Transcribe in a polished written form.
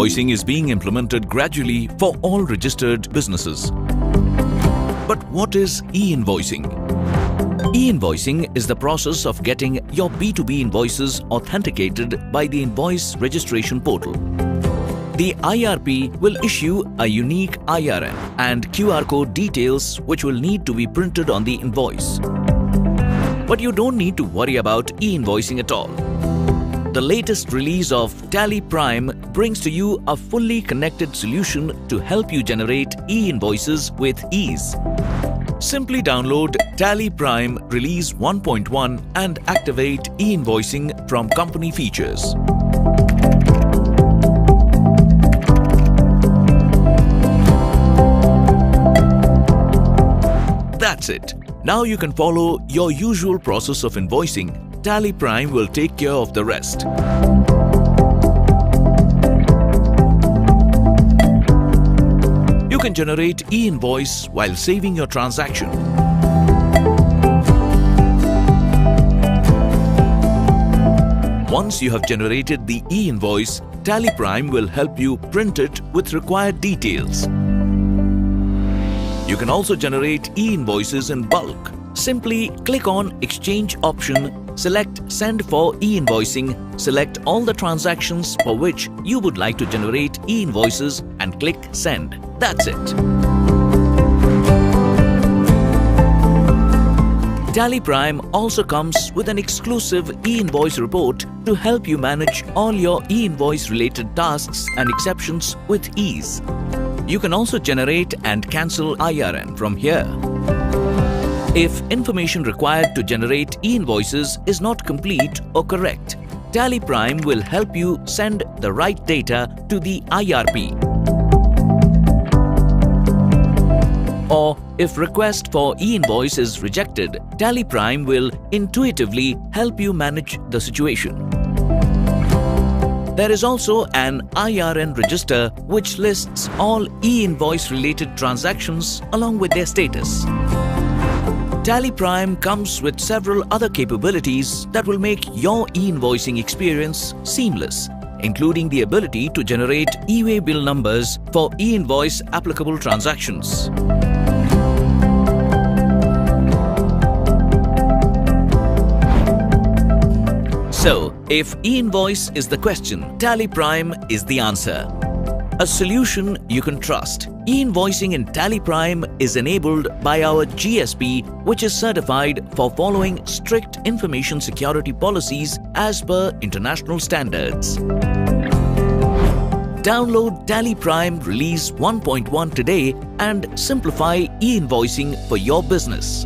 E-invoicing is being implemented gradually for all registered businesses. But what is e-invoicing? E-invoicing is the process of getting your B2B invoices authenticated by the Invoice Registration Portal. The IRP will issue a unique IRN and QR code details which will need to be printed on the invoice. But you don't need to worry about e-invoicing at all. The latest release of Tally Prime brings to you a fully connected solution to help you generate e-invoices with ease. Simply download Tally Prime Release 1.1 and activate e-invoicing from Company Features. That's it. Now you can follow your usual process of invoicing. Tally Prime will take care of the rest. You can generate e-invoice while saving your transaction. Once you have generated the e-invoice, Tally Prime will help you print it with required details. You can also generate e-invoices in bulk. Simply click on Exchange option, select Send for e-invoicing, select all the transactions for which you would like to generate e-invoices and click Send. That's it. Tally Prime also comes with an exclusive e-invoice report to help you manage all your e-invoice related tasks and exceptions with ease. You can also generate and cancel IRN from here. If information required to generate e-invoices is not complete or correct, Tally Prime will help you send the right data to the IRP. Or if request for e-invoice is rejected, Tally Prime will intuitively help you manage the situation. There is also an IRN register which lists all e-invoice related transactions along with their status. Tally Prime comes with several other capabilities that will make your e-invoicing experience seamless, including the ability to generate e-way bill numbers for e-invoice applicable transactions. So, if e-invoice is the question, Tally Prime is the answer. A solution you can trust. E-invoicing in Tally Prime is enabled by our GSP, which is certified for following strict information security policies as per international standards. Download Tally Prime Release 1.1 today and simplify e-invoicing for your business.